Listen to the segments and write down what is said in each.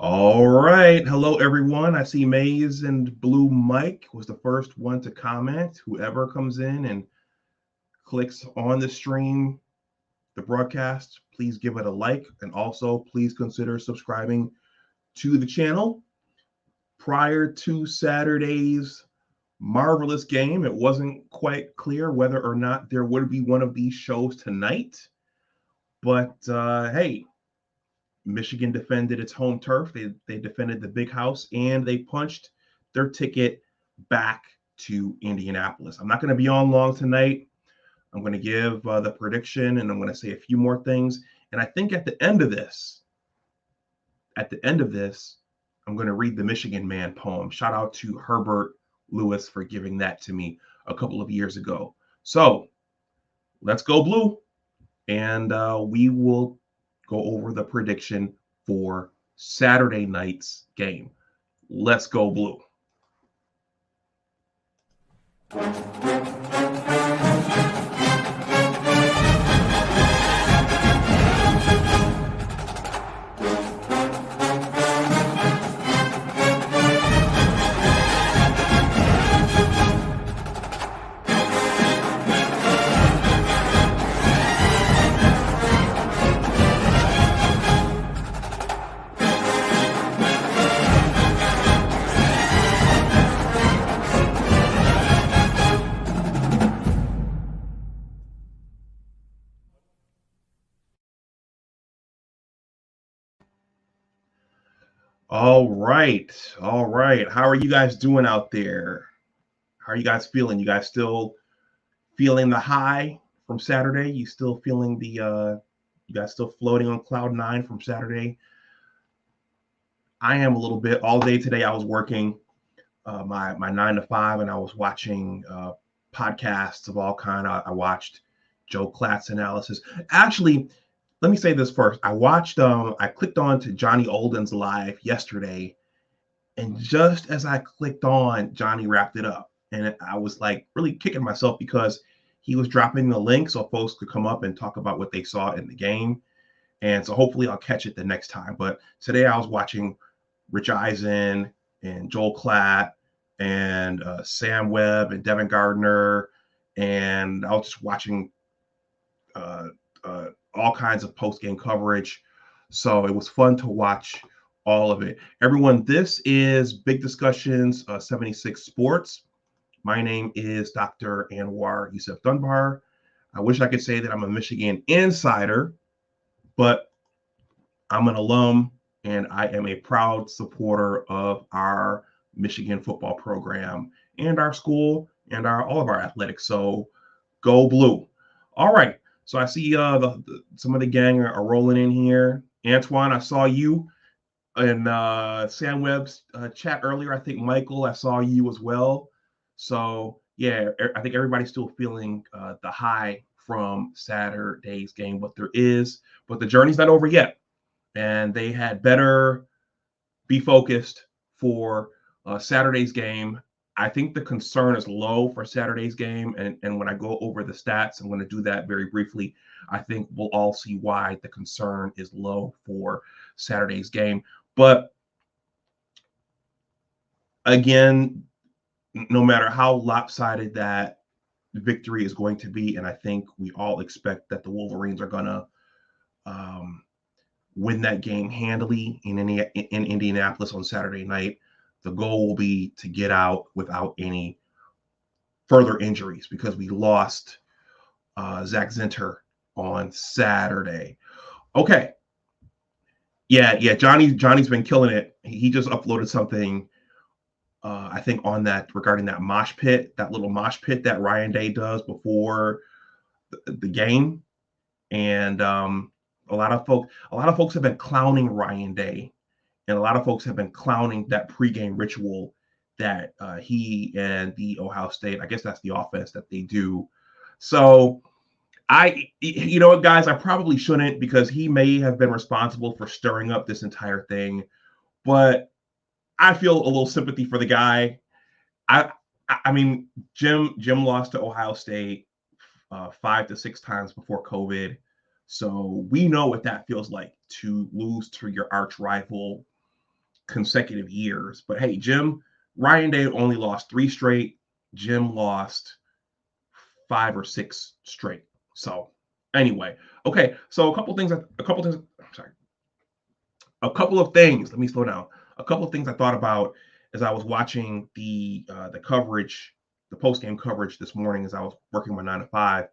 All right. Hello, everyone. I see Maze and Blue Mike was the first one to comment. Whoever comes in and clicks on the stream, the broadcast, please give it a like. And also, please consider subscribing to the channel. Prior to Saturday's marvelous game, it wasn't quite clear whether or not there would be one of these shows tonight. But hey, Michigan defended its home turf. They defended the big house, and they punched their ticket back to Indianapolis. I'm not going to be on long tonight. I'm going to give the prediction, and I'm going to say a few more things. And I think at the end of this, I'm going to read the Michigan Man poem. Shout out to Herbert Lewis for giving that to me a couple of years ago. So let's go blue, and we will go over the prediction for Saturday night's game. Let's go blue. All right. How are you guys doing out there? How are you guys feeling? You guys still feeling the high from Saturday? You still feeling you guys still floating on cloud nine from Saturday? I am a little bit. All day today I was working my 9 to 5, and I was watching podcasts of all kind. I watched Joe Klatt's analysis. Actually, let me say this first. I clicked on to Johnny Olden's live yesterday, and just as I clicked on, Johnny wrapped it up. And I was like really kicking myself because he was dropping the link so folks could come up and talk about what they saw in the game. And so hopefully I'll catch it the next time. But today I was watching Rich Eisen and Joel Klatt and Sam Webb and Devin Gardner. And I was just watching all kinds of post-game coverage. So it was fun to watch all of it. Everyone, this is Big Discussions 76 Sports. My name is Dr. Anwar Yusuf Dunbar. I wish I could say that I'm a Michigan insider, but I'm an alum and I am a proud supporter of our Michigan football program and our school and all of our athletics. So go blue. All right. So I see some of the gang are rolling in here. Antoine, I saw you in Sam Webb's chat earlier. I think Michael, I saw you as well. So yeah, I think everybody's still feeling the high from Saturday's game. But the journey's not over yet, and they had better be focused for Saturday's game. I think the concern is low for Saturday's game. And when I go over the stats, I'm going to do that very briefly. I think we'll all see why the concern is low for Saturday's game. But again, no matter how lopsided that victory is going to be, and I think we all expect that the Wolverines are going to win that game handily in Indianapolis on Saturday night, the goal will be to get out without any further injuries because we lost Zach Zinter on Saturday. Okay. Yeah. Johnny's been killing it. He just uploaded something, I think, on that regarding that mosh pit, that little mosh pit that Ryan Day does before the game. And a lot of folks have been clowning Ryan Day. And a lot of folks have been clowning that pregame ritual that he and the Ohio State, I guess that's the offense that they do. So you know what, guys, I probably shouldn't because he may have been responsible for stirring up this entire thing. But I feel a little sympathy for the guy. I mean, Jim lost to Ohio State 5 to 6 times before COVID. So we know what that feels like to lose to your arch rival consecutive years. But hey, Ryan Day only lost 3 straight. Jim lost 5 or 6 straight. So anyway, okay. So a couple of things. Let me slow down. A couple of things I thought about as I was watching the coverage, the post game coverage this morning as I was working my 9 to 5.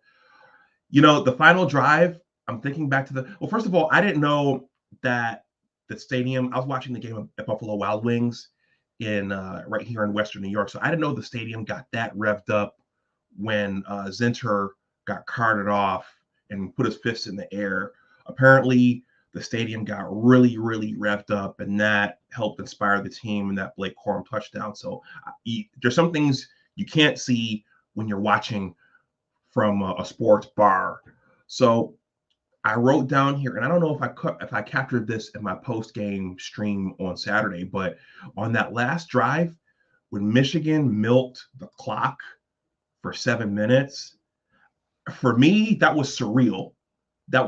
The final drive. I'm thinking back to well, first of all, I didn't know that the stadium. I was watching the game at Buffalo Wild Wings in right here in Western New York, so I didn't know the stadium got that revved up when Zinter got carted off and put his fists in the air. Apparently, the stadium got really, really revved up, and that helped inspire the team in that Blake Corum touchdown. So there's some things you can't see when you're watching from a sports bar. So I wrote down here, and I don't know if I captured this in my post-game stream on Saturday, but on that last drive, when Michigan milked the clock for 7 minutes, for me, that was surreal. That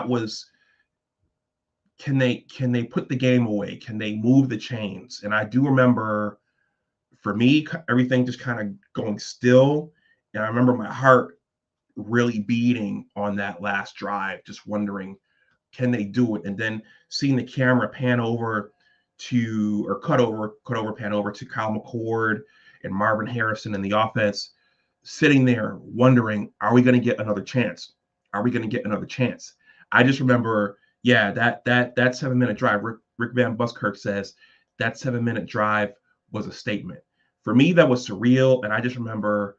was, can they put the game away? Can they move the chains? And I do remember, for me, everything just kind of going still. And I remember my heart really beating on that last drive, just wondering, can they do it? And then seeing the camera pan over to Kyle McCord and Marvin Harrison in the offense, sitting there wondering, are we going to get another chance? I just remember, that 7-minute drive. Rick Van Buskirk says that 7-minute drive was a statement. For me, that was surreal, and I just remember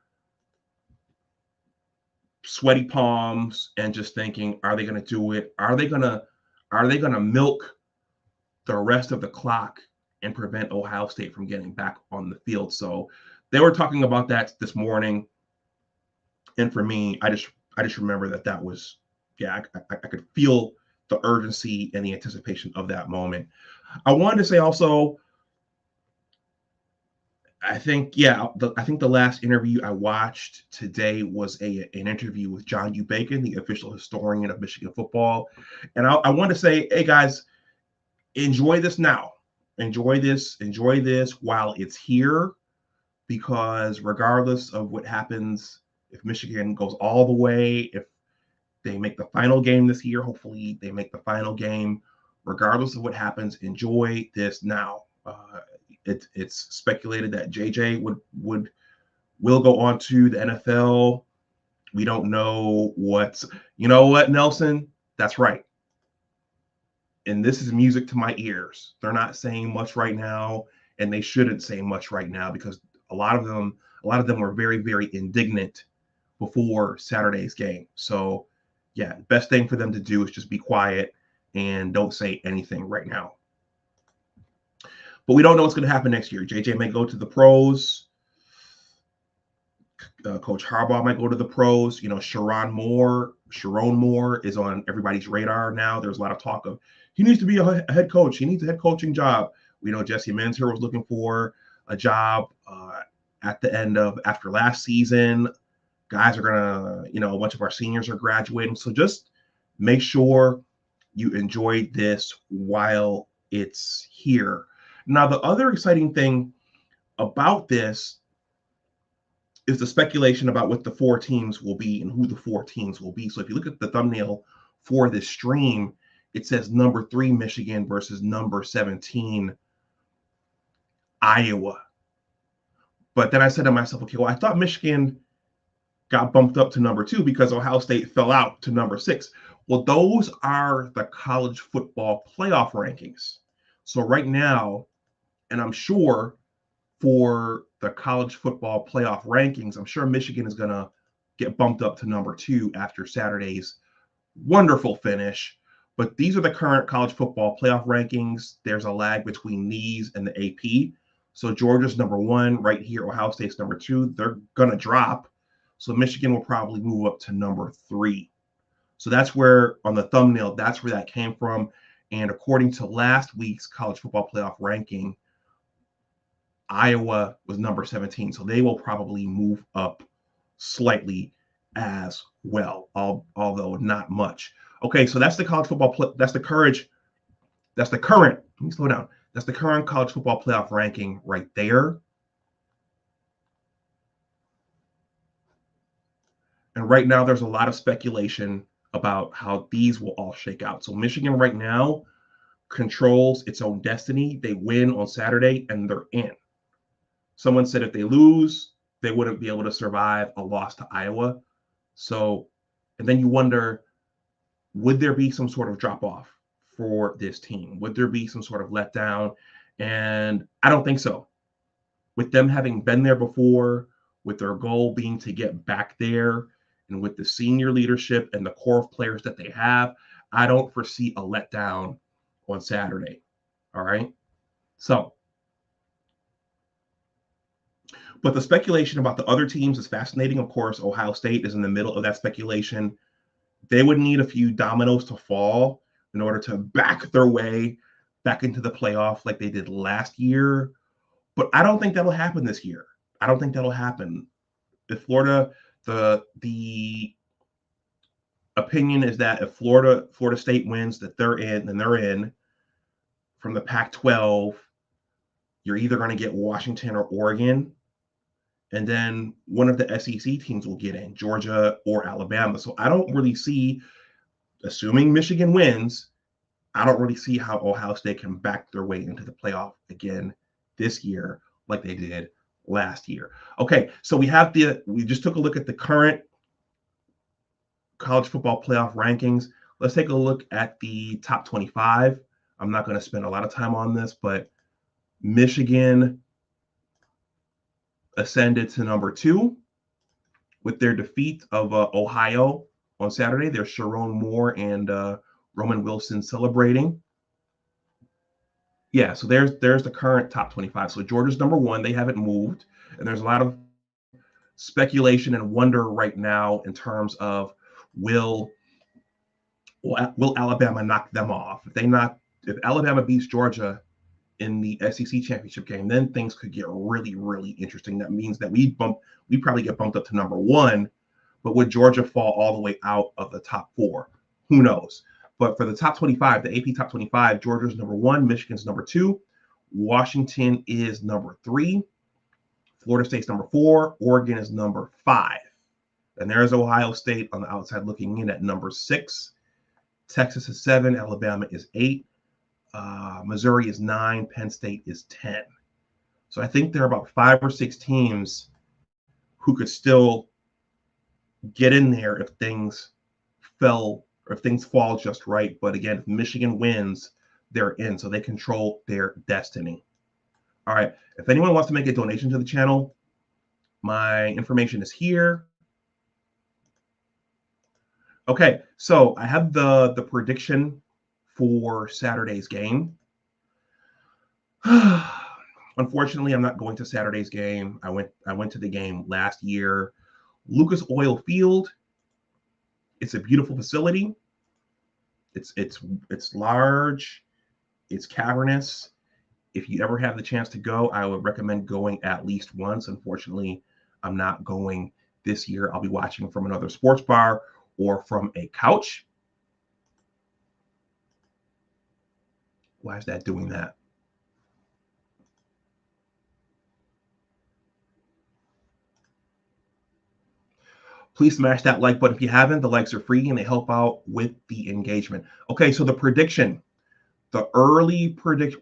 sweaty palms and just thinking, are they going to do it? Are they going to milk the rest of the clock and prevent Ohio State from getting back on the field? So they were talking about that this morning, and for me, I just remember that was, I could feel the urgency and the anticipation of that moment. I wanted to say also, I think the last interview I watched today was an interview with John U. Bacon, the official historian of Michigan football. And I want to say, hey guys, enjoy this now. Enjoy this while it's here, because regardless of what happens, if Michigan goes all the way, if they make the final game this year, hopefully they make the final game, regardless of what happens, enjoy this now. It's speculated that JJ will go on to the NFL. We don't know you know what, Nelson? That's right. And this is music to my ears. They're not saying much right now, and they shouldn't say much right now, because a lot of them were very, very indignant before Saturday's game. So best thing for them to do is just be quiet and don't say anything right now. But we don't know what's going to happen next year. JJ may go to the pros. Coach Harbaugh might go to the pros. Sharon Moore is on everybody's radar now. There's a lot of talk of he needs to be a head coach. He needs a head coaching job. We know Jesse Minter was looking for a job at the end of after last season. Guys are gonna, a bunch of our seniors are graduating. So just make sure you enjoy this while it's here. Now, the other exciting thing about this is the speculation about what the 4 teams will be and who the 4 teams will be. So if you look at the thumbnail for this stream, it says number 3 Michigan versus number 17 Iowa. But then I said to myself, okay, well, I thought Michigan got bumped up to number 2 because Ohio State fell out to number 6. Well, those are the college football playoff rankings. So right now, and I'm sure for the college football playoff rankings, I'm sure Michigan is going to get bumped up to number 2 after Saturday's wonderful finish. But these are the current college football playoff rankings. There's a lag between these and the AP. So Georgia's number 1 right here. Ohio State's number 2. They're going to drop. So Michigan will probably move up to number 3. So that's where, on the thumbnail, that's where that came from. And according to last week's college football playoff ranking, Iowa was number 17. So they will probably move up slightly as well, although not much. Okay, so that's the college football. That's the current. Let me slow down. That's the current college football playoff ranking right there. And right now, there's a lot of speculation about how these will all shake out. So Michigan right now controls its own destiny. They win on Saturday and they're in. Someone said if they lose, they wouldn't be able to survive a loss to Iowa. So, and then you wonder, would there be some sort of drop off for this team? Would there be some sort of letdown? And I don't think so. With them having been there before, with their goal being to get back there, and with the senior leadership and the core of players that they have, I don't foresee a letdown on Saturday. All right. So, but the speculation about the other teams is fascinating. Of course, Ohio State is in the middle of that speculation. They would need a few dominoes to fall in order to back their way back into the playoff like they did last year. But I don't think that'll happen this year. I don't think that'll happen. If Florida, the opinion is that if Florida State wins, that they're in, then they're in. From the Pac-12, you're either going to get Washington or Oregon, and then one of the SEC teams will get in, Georgia or Alabama. So I don't really see, assuming Michigan wins, I don't really see how Ohio State can back their way into the playoff again this year like they did last year. Okay, so we just took a look at the current college football playoff rankings. Let's take a look at the top 25. I'm not going to spend a lot of time on this, but Michigan ascended to number 2 with their defeat of Ohio on Saturday. There's Sharon Moore and Roman Wilson celebrating. Yeah, so there's the current top 25. So Georgia's number 1. They haven't moved. And there's a lot of speculation and wonder right now in terms of will Alabama knock them off? If Alabama beats Georgia in the SEC championship game, then things could get really, really interesting. That means that we probably get bumped up to number 1, but would Georgia fall all the way out of the top 4? Who knows? But for the top 25, the AP top 25, Georgia's number 1, Michigan's number 2, Washington is number 3, Florida State's number 4, Oregon is number 5. And there's Ohio State on the outside looking in at number 6. Texas is 7, Alabama is 8, Missouri is 9, Penn State is 10. So I think there are about 5 or 6 teams who could still get in there if things fall just right. But again, if Michigan wins, they're in, so they control their destiny. All right. If anyone wants to make a donation to the channel, my information is here. Okay, so I have the prediction for Saturday's game. Unfortunately, I'm not going to Saturday's game. I went to the game last year. Lucas Oil Field. It's a beautiful facility. It's large. It's cavernous. If you ever have the chance to go, I would recommend going at least once. Unfortunately, I'm not going this year. I'll be watching from another sports bar or from a couch. Why is that doing that? Please smash that like button if you haven't. The likes are free and they help out with the engagement. Okay, so the prediction, the early prediction,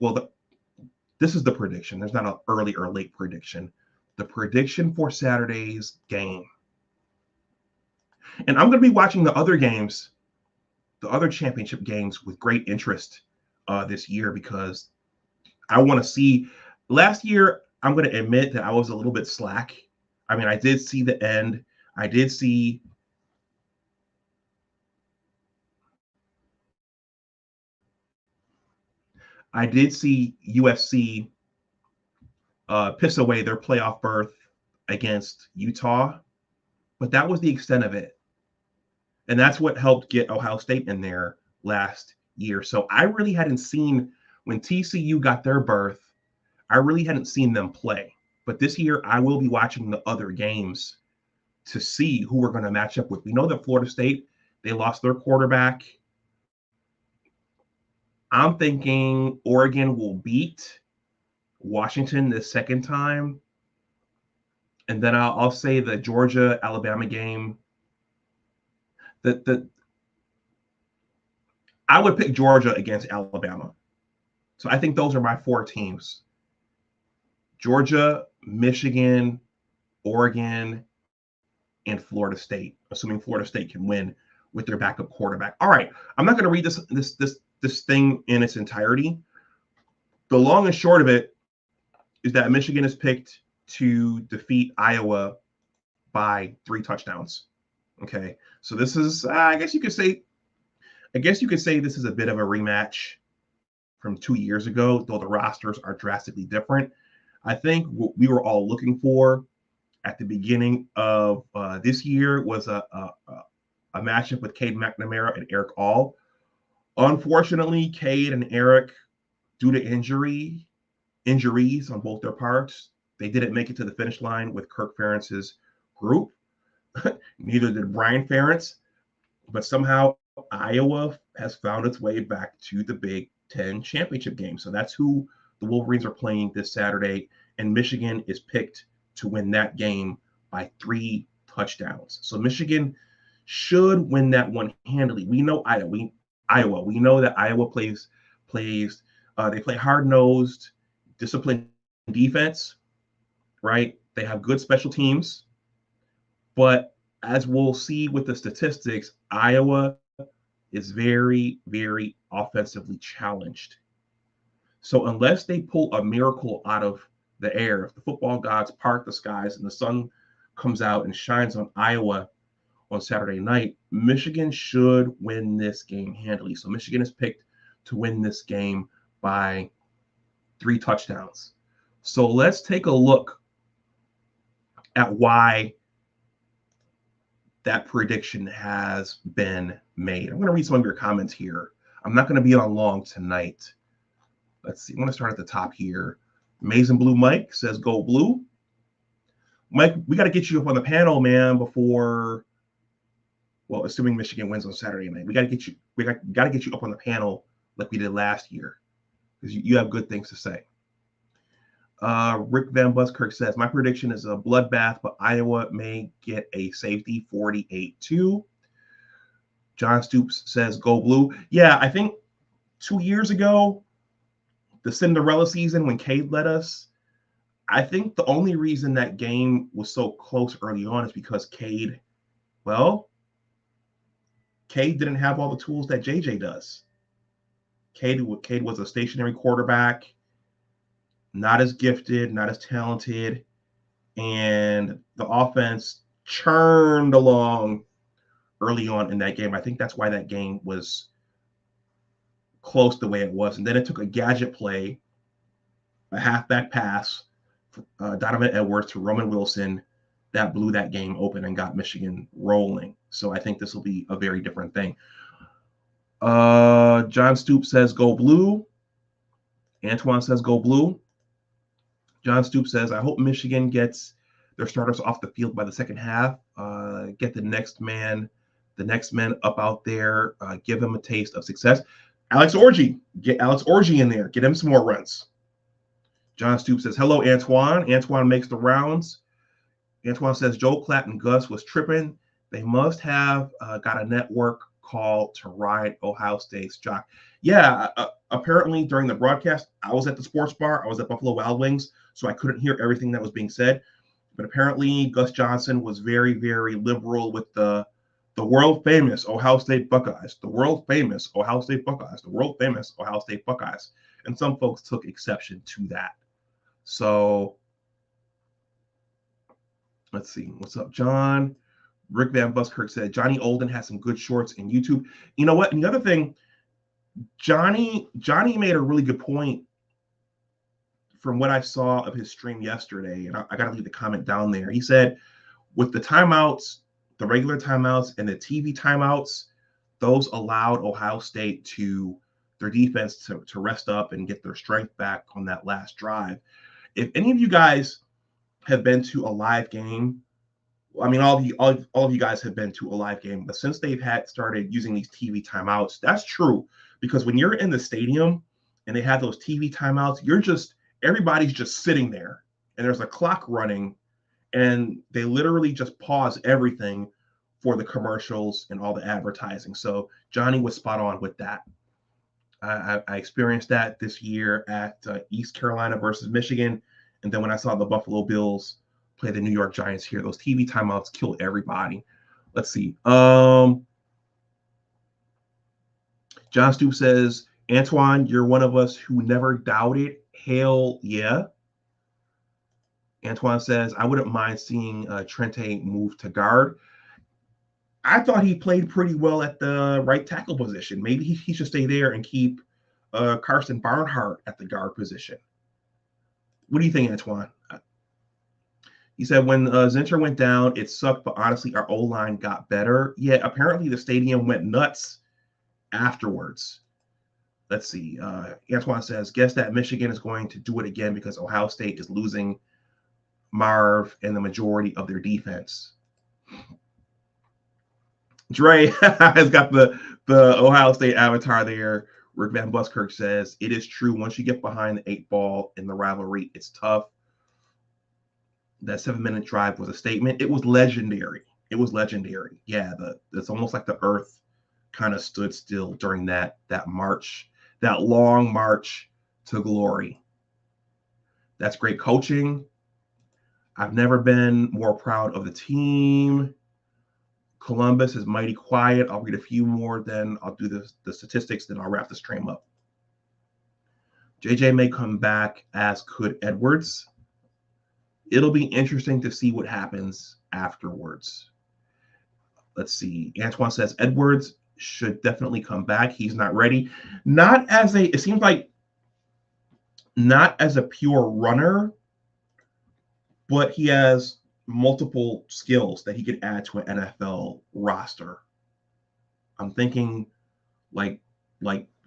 this is the prediction. There's not an early or late prediction. The prediction for Saturday's game. And I'm going to be watching the other games, the other championship games with great interest this year because I want to see. Last year, I'm going to admit that I was a little bit slack. I mean, I did see the end. I did see USC piss away their playoff berth against Utah, but that was the extent of it. And that's what helped get Ohio State in there last year. So I really hadn't seen, when TCU got their berth, I really hadn't seen them play. But this year, I will be watching the other games to see who we're going to match up with. We know that Florida State, they lost their quarterback. I'm thinking Oregon will beat Washington the second time. And then I'll say the Georgia-Alabama game. I would pick Georgia against Alabama. So I think those are my 4 teams. Georgia, Michigan, Oregon, and Florida State, assuming Florida State can win with their backup quarterback. All right, I'm not going to read this thing in its entirety. The long and short of it is that Michigan is picked to defeat Iowa by 3 touchdowns. Okay, so this is, I guess you could say this is a bit of a rematch from 2 years ago, though the rosters are drastically different. I think what we were all looking for at the beginning of this year was a matchup with Cade McNamara and Eric All. Unfortunately, Cade and Eric, due to injuries on both their parts, they didn't make it to the finish line with Kirk Ferentz's group. Neither did Brian Ferentz, but somehow Iowa has found its way back to the Big Ten Championship game. So that's who the Wolverines are playing this Saturday, and Michigan is picked to win that game by 3 touchdowns. So Michigan should win that one handily. We know Iowa. We know that Iowa plays. They play hard-nosed, disciplined defense, right? They have good special teams, but as we'll see with the statistics, Iowa is very, very offensively challenged. So unless they pull a miracle out of the air, if the football gods part the skies and the sun comes out and shines on Iowa on Saturday night, Michigan should win this game handily. So Michigan is picked to win this game by 3 touchdowns. So let's take a look at why that prediction has been made. I'm going to read some of your comments here. I'm not going to be on long tonight. Let's see. I'm going to start at the top here. Amazing Blue Mike says, "Go Blue." Mike, we got to get you up on the panel, man, before, well, assuming Michigan wins on Saturday night. We got to get you up on the panel like we did last year, because you have good things to say. Rick Van Buskirk says, "My prediction is a bloodbath, but Iowa may get a safety, 48-2. John Stoops says, "Go Blue." Yeah, I think 2 years ago, the Cinderella season when Cade led us, I think the only reason that game was so close early on is because Cade didn't have all the tools that JJ does. Cade was a stationary quarterback, not as gifted, not as talented, and the offense churned along early on in that game. I think that's why that game was close the way it was. And then it took a gadget play, a halfback pass, Donovan Edwards to Roman Wilson, that blew that game open and got Michigan rolling. So I think this will be a very different thing. John Stoops says, "Go Blue." Antoine says, "Go Blue." John Stoops says, "I hope Michigan gets their starters off the field by the second half. Get the next men up out there. Give them a taste of success." Alex Orji, get Alex Orji in there. Get him some more runs. John Stoops says, "Hello, Antoine." Antoine makes the rounds. Antoine says, "Joe Klatt and Gus was tripping. They must have got a network call to ride Ohio State's jock." Yeah, apparently during the broadcast, I was at the sports bar. I was at Buffalo Wild Wings, so I couldn't hear everything that was being said. But apparently Gus Johnson was very, very liberal with the world-famous Ohio State Buckeyes, the world-famous Ohio State Buckeyes, the world-famous Ohio State Buckeyes. And some folks took exception to that. So let's see. What's up, John? Rick Van Buskirk said, "Johnny Olden has some good shorts in YouTube." You know what? And the other thing, Johnny made a really good point from what I saw of his stream yesterday. And I got to leave the comment down there. He said, with the timeouts, the regular timeouts and the TV timeouts, those allowed Ohio State their defense to rest up and get their strength back on that last drive. If any of you guys have been to a live game, I mean, all of you guys have been to a live game, but since they've started using these TV timeouts, that's true. because when you're in the stadium and they have those TV timeouts, everybody's just sitting there and there's a clock running and they literally just pause everything for the commercials and all the advertising. So Johnny was spot on with that. I experienced that this year at East Carolina versus Michigan. And then when I saw the Buffalo Bills play the New York Giants here, those TV timeouts killed everybody. Let's see. John Stoop says, Antoine, you're one of us who never doubted. Hell yeah. Antoine says, I wouldn't mind seeing Trente move to guard. I thought he played pretty well at the right tackle position. Maybe he should stay there and keep Carson Barnhart at the guard position. What do you think, Antoine? He said, when Zinter went down, it sucked, but honestly, our O-line got better. Yeah, apparently the stadium went nuts afterwards. Let's see. Antoine says, guess that Michigan is going to do it again because Ohio State is losing Marv and the majority of their defense. Dre has got the Ohio State avatar there. Rick Van Buskirk says, it is true. Once you get behind the 8 ball in the rivalry, it's tough. That 7-minute drive was a statement. It was legendary. Yeah, it's almost like the earth kind of stood still during that march, that long march to glory. That's great coaching. I've never been more proud of the team. Columbus is mighty quiet. I'll read a few more, then I'll do the statistics, then I'll wrap the stream up. JJ may come back, as could Edwards. It'll be interesting to see what happens afterwards. Let's see. Antoine says Edwards should definitely come back. He's not ready. It seems like not as a pure runner, but he has multiple skills that he could add to an NFL roster. I'm thinking like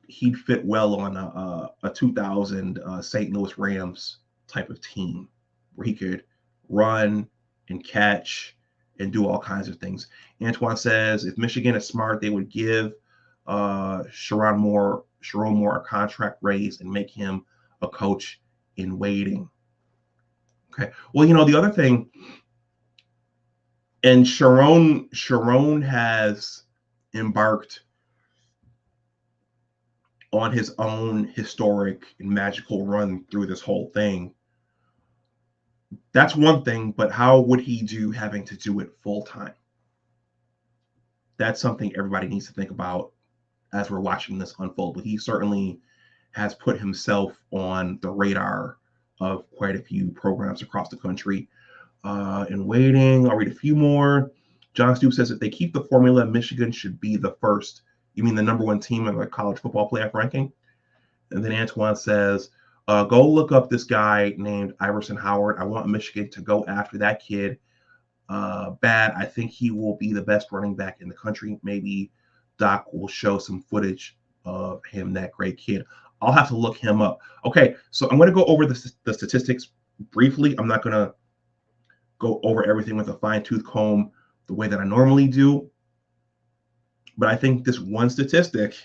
he'd fit well on a 2000 St. Louis Rams type of team where he could run and catch and do all kinds of things. Antoine says if Michigan is smart, they would give Sharon Moore a contract raise and make him a coach in waiting. Okay. Well, the other thing, and Sharon has embarked on his own historic and magical run through this whole thing. That's one thing, but how would he do having to do it full time? That's something everybody needs to think about as we're watching this unfold. But he certainly has put himself on the radar of quite a few programs across the country. In waiting, I'll read a few more. John Stoop says if they keep the formula, Michigan should be the first. You mean the number 1 team in the college football playoff ranking? And then Antoine says, go look up this guy named Iverson Howard. I want Michigan to go after that kid bad. I think he will be the best running back in the country. Maybe Doc will show some footage of him, that great kid. I'll have to look him up. Okay, so I'm going to go over the statistics briefly. I'm not going to go over everything with a fine-tooth comb the way that I normally do. But I think this one statistic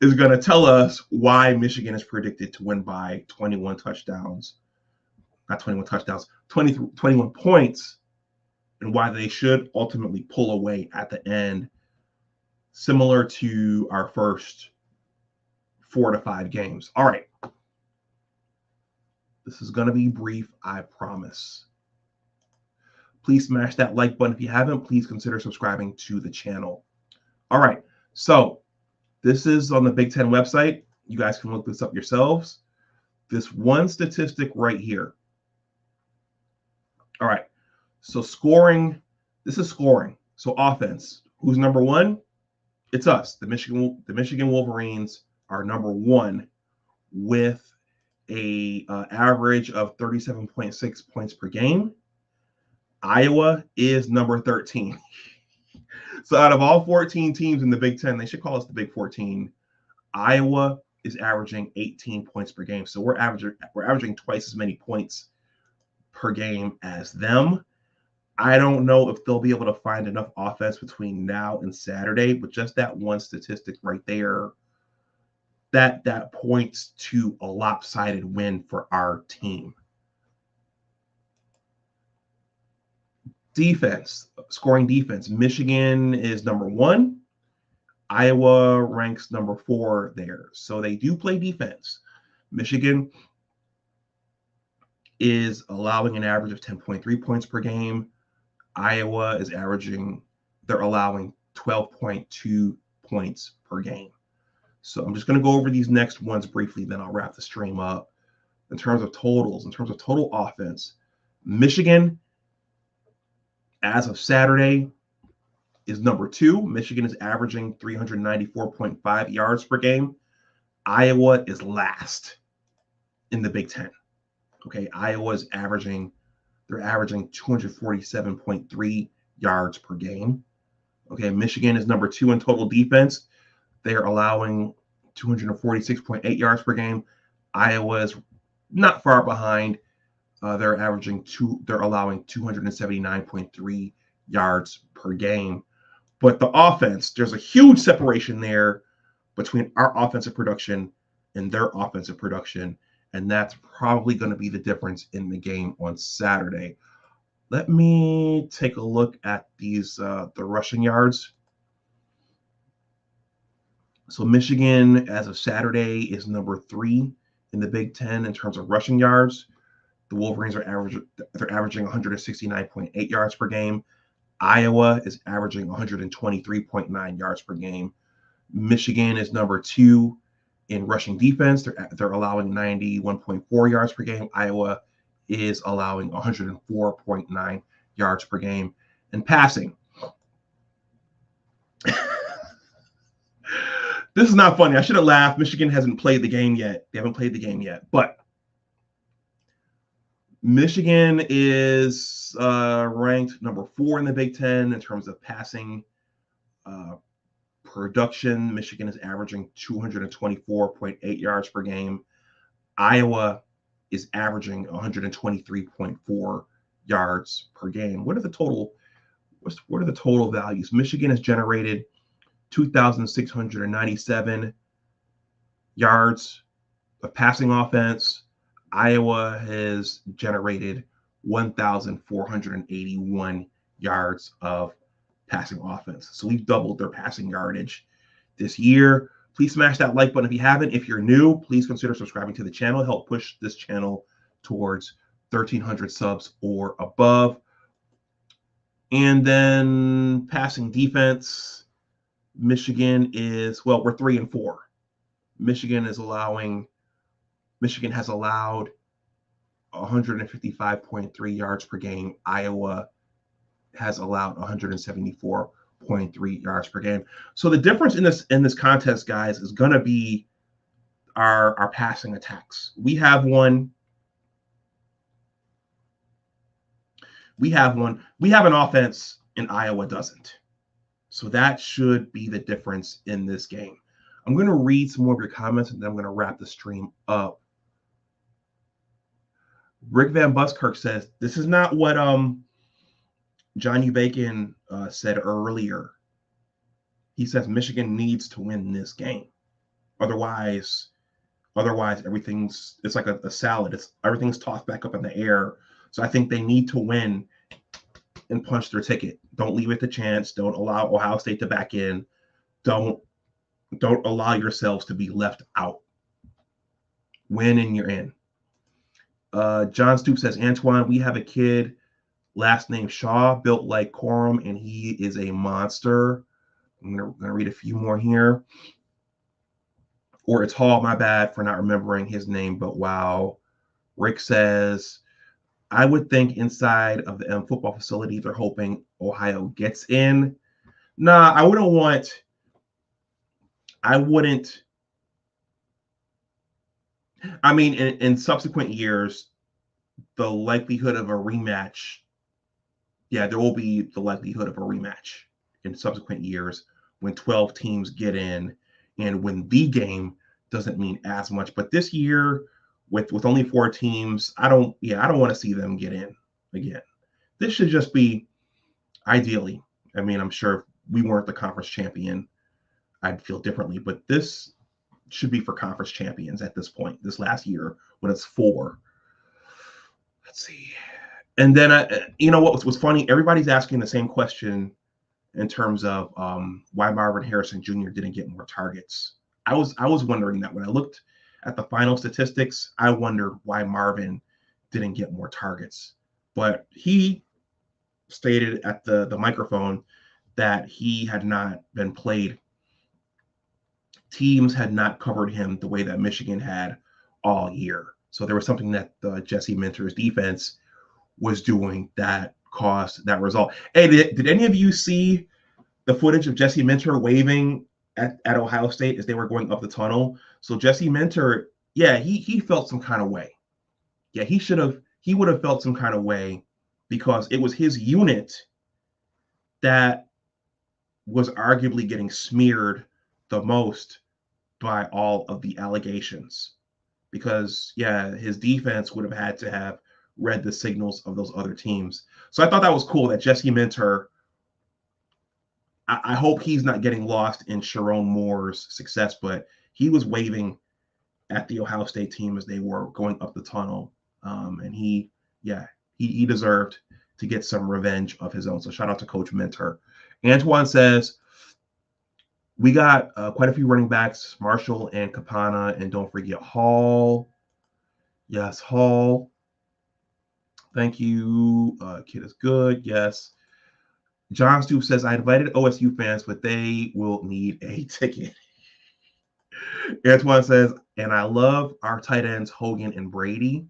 is going to tell us why Michigan is predicted to win by 21 touchdowns. Not 21 touchdowns, 21 points, and why they should ultimately pull away at the end, similar to our first 4 to 5 games. All right. This is going to be brief, I promise. Please smash that like button. If you haven't, please consider subscribing to the channel. All right. So this is on the Big Ten website. You guys can look this up yourselves. This one statistic right here. All right. So scoring. This is scoring. So offense. Who's number 1? It's us. The Michigan Wolverines are number 1 with a average of 37.6 points per game. Iowa is number 13. So out of all 14 teams in the Big Ten, they should call us the Big 14. Iowa is averaging 18 points per game. So we're averaging twice as many points per game as them. I don't know if they'll be able to find enough offense between now and Saturday, but just that one statistic right there, that points to a lopsided win for our team. Defense, scoring defense. Michigan is number 1. Iowa ranks number 4 there. So they do play defense. Michigan is allowing an average of 10.3 points per game. Iowa is they're allowing 12.2 points per game. So I'm just going to go over these next ones briefly, then I'll wrap the stream up. In terms of totals, in terms of total offense, Michigan, as of Saturday, is number 2. Michigan is averaging 394.5 yards per game. Iowa is last in the Big Ten. Okay, Iowa is averaging 247.3 yards per game. Okay, Michigan is number 2 in total defense. They are allowing 246.8 yards per game. Iowa is not far behind. They're allowing 279.3 yards per game. But the offense, there's a huge separation there between our offensive production and their offensive production. And that's probably going to be the difference in the game on Saturday. Let me take a look at these, the rushing yards. So Michigan, as of Saturday, is number 3 in the Big Ten in terms of rushing yards. The Wolverines are averaging 169.8 yards per game. Iowa is averaging 123.9 yards per game. Michigan is number 2 in rushing defense. They're allowing 91.4 yards per game. Iowa is allowing 104.9 yards per game. And passing. This is not funny. I should have laughed. Michigan hasn't played the game yet. They haven't played the game yet. But Michigan is ranked number 4 in the Big Ten in terms of passing production. Michigan is averaging 224.8 yards per game. Iowa is averaging 123.4 yards per game. What are the total values? Michigan has generated 2,697 yards of passing offense. Iowa has generated 1,481 yards of passing offense. So we've doubled their passing yardage this year. Please smash that like button if you haven't. If you're new, please consider subscribing to the channel. Help push this channel towards 1,300 subs or above. And then passing defense, Michigan is, well, we're 3 and 4. Michigan has allowed 155.3 yards per game. Iowa has allowed 174.3 yards per game. So the difference in this contest, guys, is going to be our passing attacks. We have one. We have an offense, and Iowa doesn't. So that should be the difference in this game. I'm going to read some more of your comments, and then I'm going to wrap the stream up. Rick Van Buskirk says, this is not what John U. Bacon said earlier. He says Michigan needs to win this game. Otherwise it's like a salad. Everything's tossed back up in the air. So I think they need to win and punch their ticket. Don't leave it to chance. Don't allow Ohio State to back in. Don't allow yourselves to be left out. Win and you're in. John Stoops says, Antoine, we have a kid, last name Shaw, built like Corum, and he is a monster. I'm gonna read a few more here. Or it's Hall, my bad for not remembering his name, but wow. Rick says, I would think inside of the M football facility, they're hoping Ohio gets in. Nah, I wouldn't. I mean, in subsequent years, the likelihood of a rematch, there will be the likelihood of a rematch in subsequent years when 12 teams get in and when the game doesn't mean as much. But this year, with only 4 teams, I don't want to see them get in again. This should just be Ideally, I mean, I'm sure if we weren't the conference champion, I'd feel differently, but this should be for conference champions at this point, this last year, when it's 4. Let's see. And then, you know what was funny? Everybody's asking the same question in terms of why Marvin Harrison Jr. didn't get more targets. I was wondering that when I looked at the final statistics, I wondered why Marvin didn't get more targets. But he stated at the microphone that he had not been played. Teams had not covered him the way that Michigan had all year. So there was something that Jesse Minter's defense was doing that caused that result. Hey, did any of you see the footage of Jesse Minter waving at Ohio State as they were going up the tunnel? So Jesse Minter, yeah, he felt some kind of way. Yeah, he would have felt some kind of way because it was his unit that was arguably getting smeared the most by all of the allegations. Because, yeah, his defense would have had to have read the signals of those other teams. So I thought that was cool that Jesse Minter, I hope he's not getting lost in Sharon Moore's success, but he was waving at the Ohio State team as they were going up the tunnel. And he deserved to get some revenge of his own. So shout out to Coach Minter. Antoine says, we got quite a few running backs, Marshall and Capana, and don't forget Hall. Yes, Hall. Thank you. Kid is good. Yes. John Stoop says, I invited OSU fans, but they will need a ticket. Antoine says, and I love our tight ends, Hogan and Brady.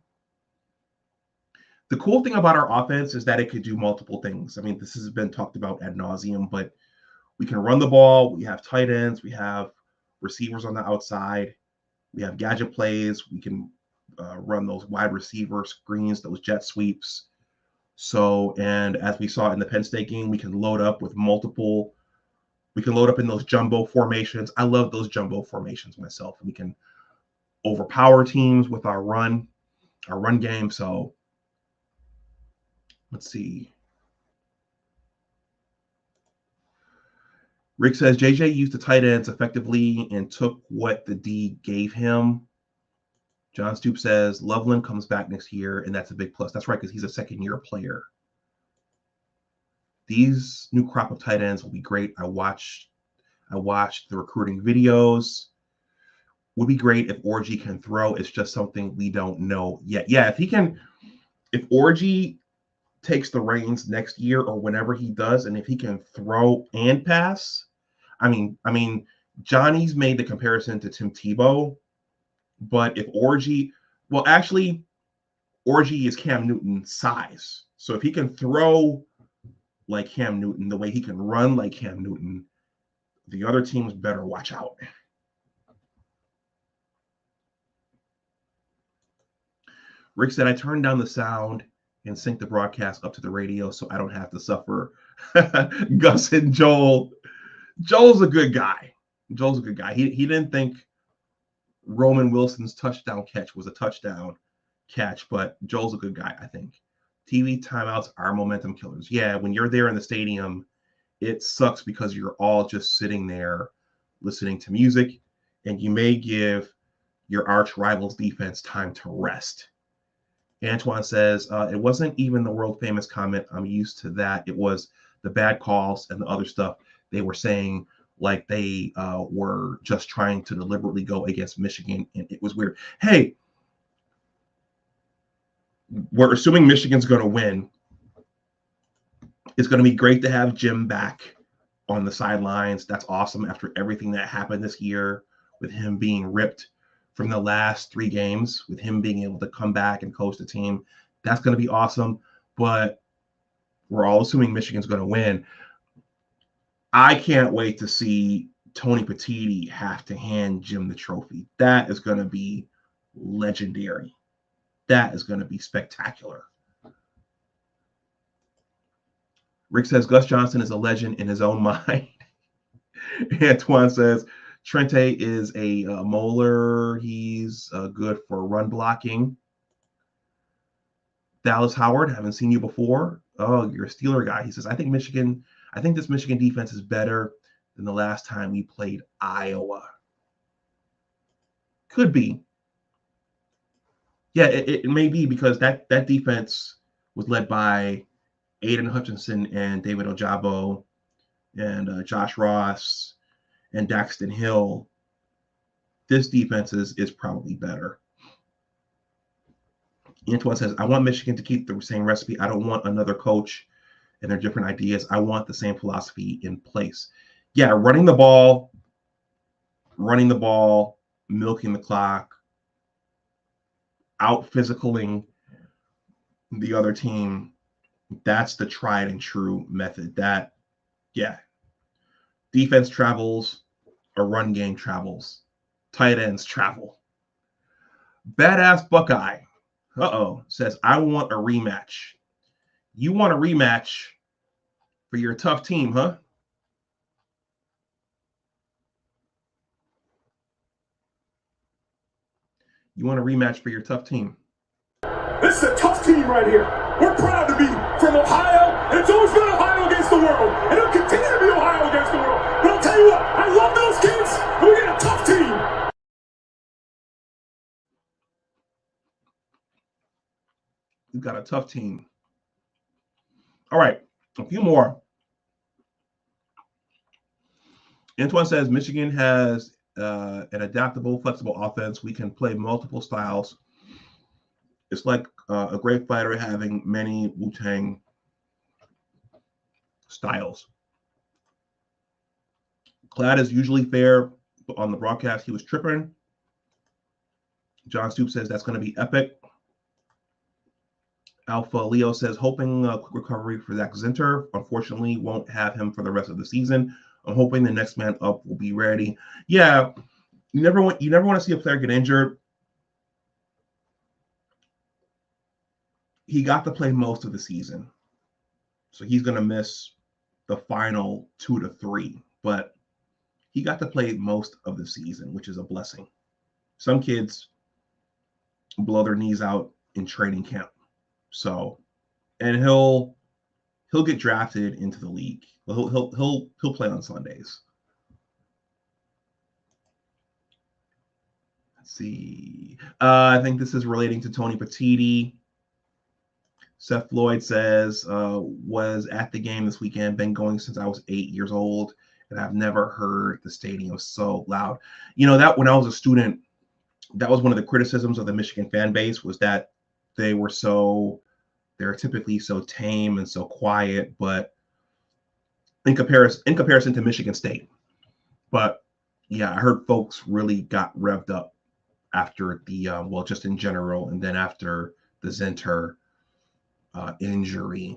The cool thing about our offense is that it could do multiple things. I mean, this has been talked about ad nauseum, but we can run the ball. We have tight ends. We have receivers on the outside. We have gadget plays. We can run those wide receiver screens, those jet sweeps. So, and as we saw in the Penn State game, we can load up with multiple. We can load up in those jumbo formations. I love those jumbo formations myself. We can overpower teams with our run game. So, let's see. Rick says, JJ used the tight ends effectively and took what the D gave him. John Stoop says, Loveland comes back next year, and that's a big plus. That's right, because he's a second-year player. These new crop of tight ends will be great. I watched the recruiting videos. Would be great if Orgy can throw. It's just something we don't know yet. Yeah, if Orgy takes the reins next year or whenever he does, and if he can throw and pass, I mean, Johnny's made the comparison to Tim Tebow, but if Orgy, well, actually, Orgy is Cam Newton's size. So if he can throw like Cam Newton, the way he can run like Cam Newton, the other teams better watch out. Rick said, I turned down the sound and sync the broadcast up to the radio so I don't have to suffer. Gus and Joel. Joel's a good guy. He didn't think Roman Wilson's touchdown catch was a touchdown catch, but Joel's a good guy, I think. TV timeouts are momentum killers. Yeah, when you're there in the stadium, it sucks because you're all just sitting there listening to music, and you may give your arch rival's defense time to rest. Antoine says, it wasn't even the world famous comment. I'm used to that. It was the bad calls and the other stuff they were saying, like they were just trying to deliberately go against Michigan, and it was weird. Hey, we're assuming Michigan's going to win. It's going to be great to have Jim back on the sidelines. That's awesome after everything that happened this year with him being ripped from the last 3 games, with him being able to come back and coach the team. That's going to be awesome, but we're all assuming Michigan's going to win. I can't wait to see Tony Petitti have to hand Jim the trophy. That is going to be legendary. That is going to be spectacular. Rick says, Gus Johnson is a legend in his own mind. Antoine says, Trente is a molar. He's good for run blocking. Dallas Howard, haven't seen you before. Oh, you're a Steeler guy. He says, I think this Michigan defense is better than the last time we played Iowa. Could be. Yeah, it may be because that defense was led by Aiden Hutchinson and David Ojabo and Josh Ross and Daxton Hill. This defense is probably better. Antoine says, I want Michigan to keep the same recipe. I don't want another coach and their different ideas. I want the same philosophy in place. Yeah, running the ball, milking the clock, out physicaling the other team. That's the tried and true method. That, yeah. Defense travels, a run game travels. Tight ends travel. Badass Buckeye, says, I want a rematch. You want a rematch for your tough team, huh? You want a rematch for your tough team. This is a tough team right here. We're proud to be from Ohio, and it's always been Ohio against the world, and it'll continue to be Ohio against the world. But I'll tell you what, I love those kids, and we got a tough team. We've got a tough team. All right, a few more. Antoine says Michigan has an adaptable, flexible offense. We can play multiple styles. It's like a great fighter having many Wu-Tang styles. Clad is usually fair. On the broadcast, he was tripping. John Stoops says that's going to be epic. Alpha Leo says, hoping a quick recovery for Zach Zinter. Unfortunately, won't have him for the rest of the season. I'm hoping the next man up will be ready. Yeah, you never want to see a player get injured. He got to play most of the season, so he's going to miss the final 2 to 3. But he got to play most of the season, which is a blessing. Some kids blow their knees out in training camp. So, and he'll get drafted into the league. He'll play on Sundays. Let's see. I think this is relating to Tony Petiti. Seth Floyd says, was at the game this weekend, been going since I was 8 years old, and I've never heard the stadium so loud. You know, that when I was a student, that was one of the criticisms of the Michigan fan base, was that they're typically so tame and so quiet, but in comparison to Michigan State. But yeah, I heard folks really got revved up after the just in general, and then after the Zinter injury.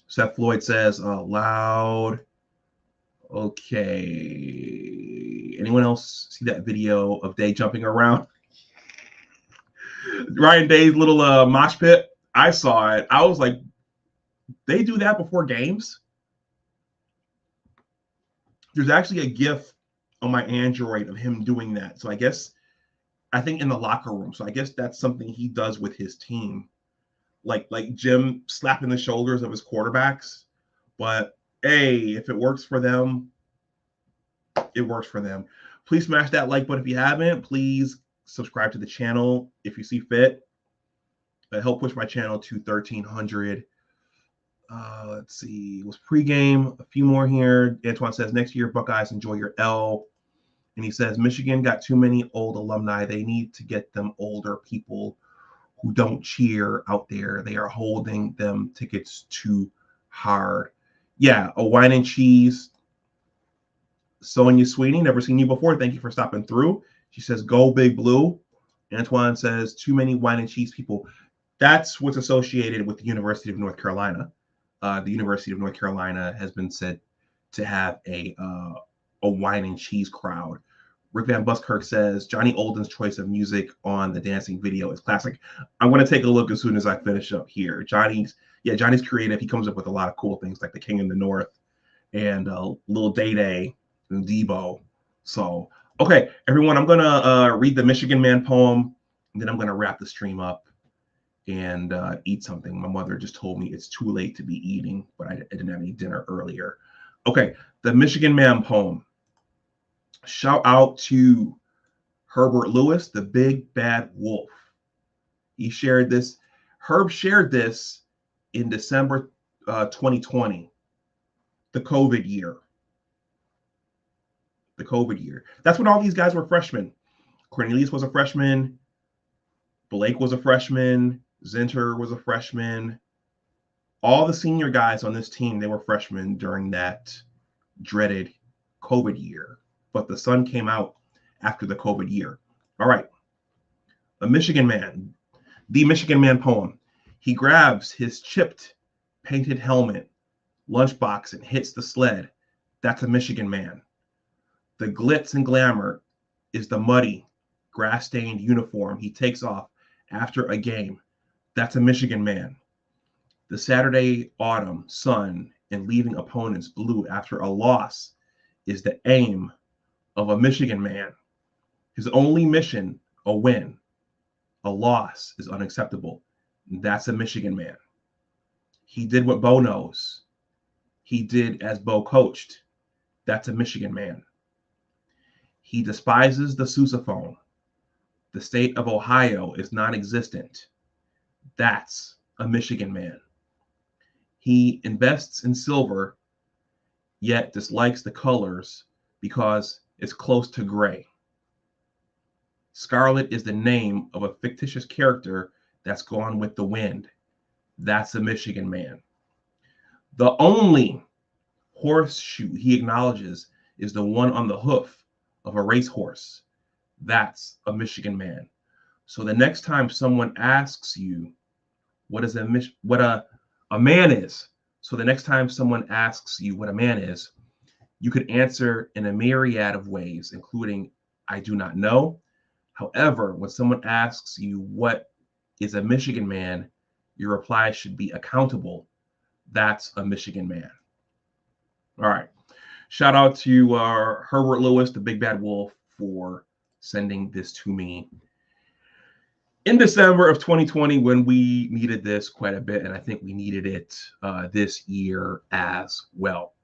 Seth Floyd says loud. Okay. Anyone else see that video of Day jumping around? Ryan Day's little mosh pit. I saw it. I was like, they do that before games? There's actually a GIF on my Android of him doing that. So I think in the locker room. So I guess that's something he does with his team. Like Jim slapping the shoulders of his quarterbacks. But hey, if it works for them, it works for them. Please smash that like button if you haven't. Please subscribe to the channel if you see fit. Help push my channel to 1,300. Let's see. It was pregame. A few more here. Antoine says, next year, Buckeyes, enjoy your L. And he says, Michigan got too many old alumni. They need to get them older people who don't cheer out there. They are holding them tickets too hard. Yeah, a wine and cheese. Sonia Sweeney, never seen you before. Thank you for stopping through. She says, go Big Blue. Antoine says, too many wine and cheese people. That's what's associated with the University of North Carolina. The University of North Carolina has been said to have a wine and cheese crowd. Rick Van Buskirk says, Johnny Olden's choice of music on the dancing video is classic. I'm going to take a look as soon as I finish up here. Johnny's creative. He comes up with a lot of cool things like the King in the North and Lil Day Day and Debo. So, okay, everyone, I'm going to read the Michigan Man poem, and then I'm going to wrap the stream up. and eat something. My mother just told me it's too late to be eating, but I didn't have any dinner earlier. Okay, the Michigan Man poem. Shout out to Herbert Lewis, the Big Bad Wolf. He shared this. Herb shared this in December 2020, the COVID year. The COVID year. That's when all these guys were freshmen. Cornelius was a freshman. Blake was a freshman. Zinter was a freshman. All the senior guys on this team, they were freshmen during that dreaded COVID year. But the sun came out after the COVID year. All right. The Michigan Man poem. He grabs his chipped, painted helmet, lunchbox, and hits the sled. That's a Michigan man. The glitz and glamour is the muddy, grass-stained uniform he takes off after a game. That's a Michigan man. The Saturday autumn sun and leaving opponents blue after a loss is the aim of a Michigan man. His only mission, a win. A loss is unacceptable. That's a Michigan man. He did what Bo knows. He did as Bo coached. That's a Michigan man. He despises the sousaphone. The state of Ohio is non-existent. That's a Michigan man. He invests in silver, yet dislikes the colors because it's close to gray. Scarlet is the name of a fictitious character that's gone with the wind. That's a Michigan man. The only horseshoe he acknowledges is the one on the hoof of a racehorse. That's a Michigan man. So the next time someone asks you what a man is, so the next time someone asks you what a man is, you could answer in a myriad of ways, including I do not know. However, when someone asks you what is a Michigan man, your reply should be accountable. That's a Michigan man. All right. Shout out to Herbert Lewis, the Big Bad Wolf, for sending this to me in December of 2020 when we needed this quite a bit, and I think we needed it this year as well.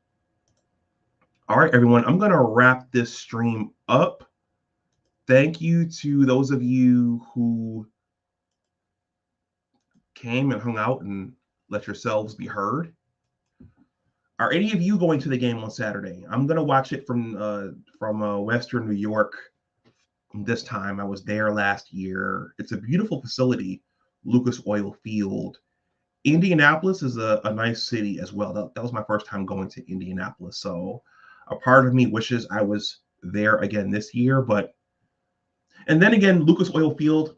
All right, everyone, I'm going to wrap this stream up. Thank you to those of you who came and hung out and let yourselves be heard. Are any of you going to the game on Saturday? I'm going to watch it from Western New York this time. I was there last year. It's a beautiful facility, Lucas Oil Field. Indianapolis is a nice city as well. That was my first time going to Indianapolis. So a part of me wishes I was there again this year. And then again, Lucas Oil Field,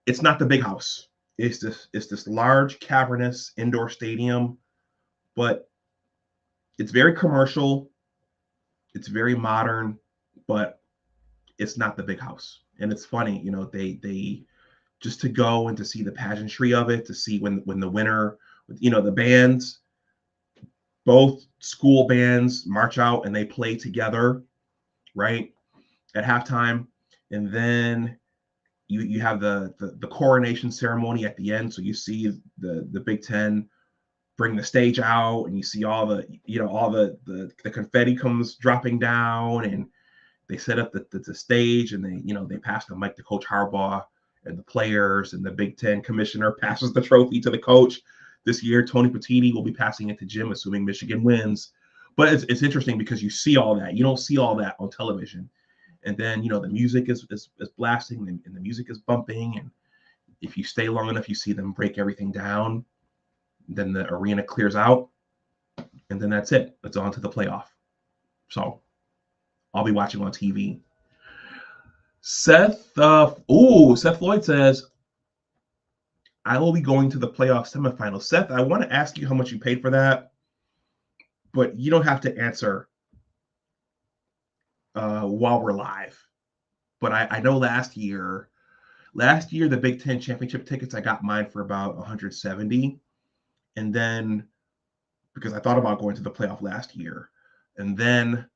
it's not the big house. It's this large, cavernous indoor stadium, but it's very commercial. It's very modern, but it's not the big house. And it's funny, you know, they just to go and to see the pageantry of it, to see when the winner, you know, the bands, both school bands march out and they play together, right, at halftime. And then you have the coronation ceremony at the end. So you see the Big Ten bring the stage out, and you see all the confetti comes dropping down, and they set up the stage, and they pass the mic to Coach Harbaugh and the players, and the Big Ten commissioner passes the trophy to the coach. This year, Tony Petitti will be passing it to Jim, assuming Michigan wins. But it's interesting because you see all that. You don't see all that on television. And then, you know, the music is blasting, and the music is bumping. And if you stay long enough, you see them break everything down. Then the arena clears out, and then that's it. It's on to the playoff. So I'll be watching on TV. Seth Floyd says, I will be going to the playoff semifinals. Seth, I want to ask you how much you paid for that, but you don't have to answer while we're live. But I know last year, the Big Ten championship tickets, I got mine for about $170. And then, because I thought about going to the playoff last year, and then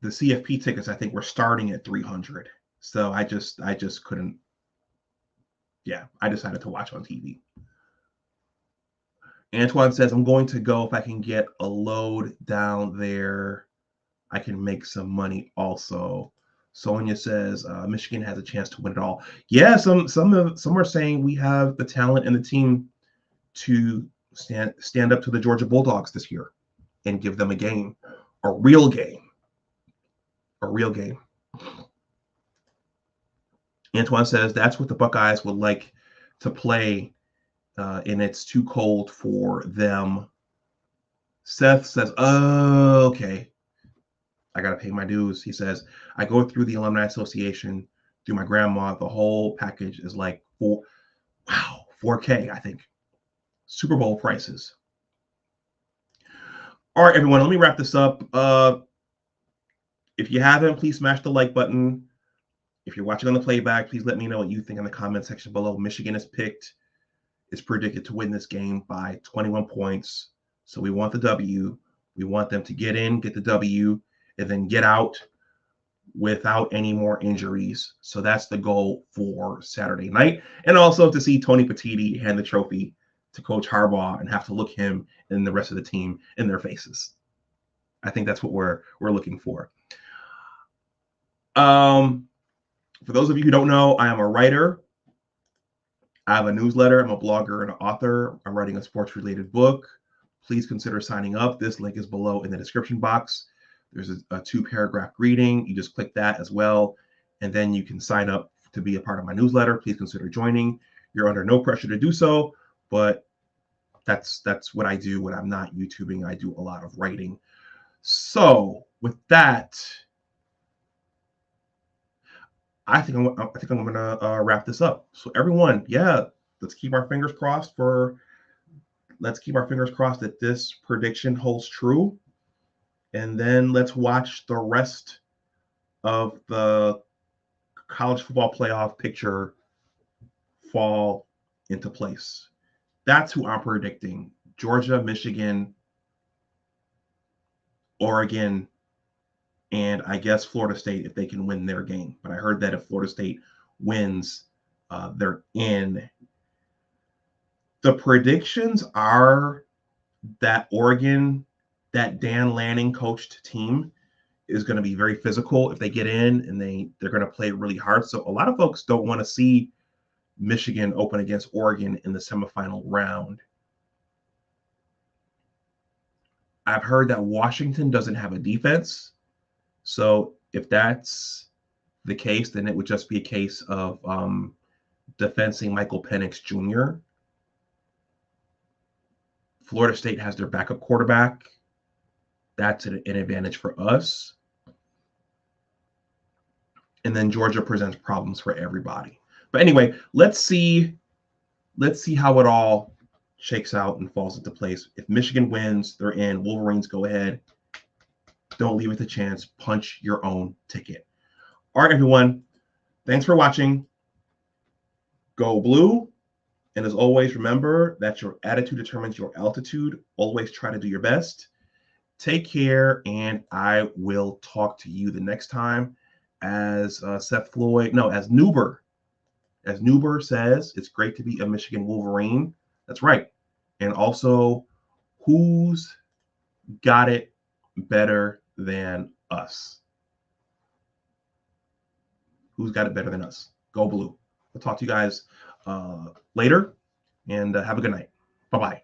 the CFP tickets, I think, were starting at $300. So I just couldn't Yeah, I decided to watch on TV. Antoine says, I'm going to go if I can get a load down there. I can make some money also. Sonia says, Michigan has a chance to win it all. Yeah, some are saying we have the talent and the team to stand up to the Georgia Bulldogs this year and give them a game, a real game. Antoine says that's what the Buckeyes would like to play, and it's too cold for them. Seth says, oh, okay. I got to pay my dues. He says, I go through the Alumni Association through my grandma. The whole package is like $4K, I think. Super Bowl prices. All right, everyone, let me wrap this up. If you haven't, please smash the like button. If you're watching on the playback, please let me know what you think in the comment section below. Michigan is predicted to win this game by 21 points. So we want the W. We want them to get in, get the W, and then get out without any more injuries. So that's the goal for Saturday night. And also to see Tony Petitti hand the trophy to Coach Harbaugh and have to look him and the rest of the team in their faces. I think that's what we're looking for. For those of you who don't know, I am a writer. I have a newsletter. I'm a blogger and an author. I'm writing a sports-related book. Please consider signing up. This link is below in the description box. There's a 2-paragraph greeting. You just click that as well, and then you can sign up to be a part of my newsletter. Please consider joining. You're under no pressure to do so, but that's what I do when I'm not YouTubing. I do a lot of writing. So with that, I think I'm gonna wrap this up. So everyone, yeah, let's keep our fingers crossed that this prediction holds true, and then let's watch the rest of the college football playoff picture fall into place. That's who I'm predicting: Georgia, Michigan, Oregon, and I guess Florida State if they can win their game. But I heard that if Florida State wins, they're in. The predictions are that Oregon, that Dan Lanning coached team, is going to be very physical if they get in, and they're going to play really hard. So a lot of folks don't want to see Michigan open against Oregon in the semifinal round. I've heard that Washington doesn't have a defense. So if that's the case, then it would just be a case of defending Michael Penix Jr. Florida State has their backup quarterback. That's an advantage for us. And then Georgia presents problems for everybody. But anyway, let's see how it all shakes out and falls into place. If Michigan wins, they're in. Wolverines, go ahead. Don't leave it to chance. Punch your own ticket. All right, everyone. Thanks for watching. Go blue. And as always, remember that your attitude determines your altitude. Always try to do your best. Take care, and I will talk to you the next time. As Newber says, it's great to be a Michigan Wolverine. That's right. And also, who's got it better than us? Who's got it better than us? Go blue. I'll talk to you guys later, and have a good night. Bye-bye.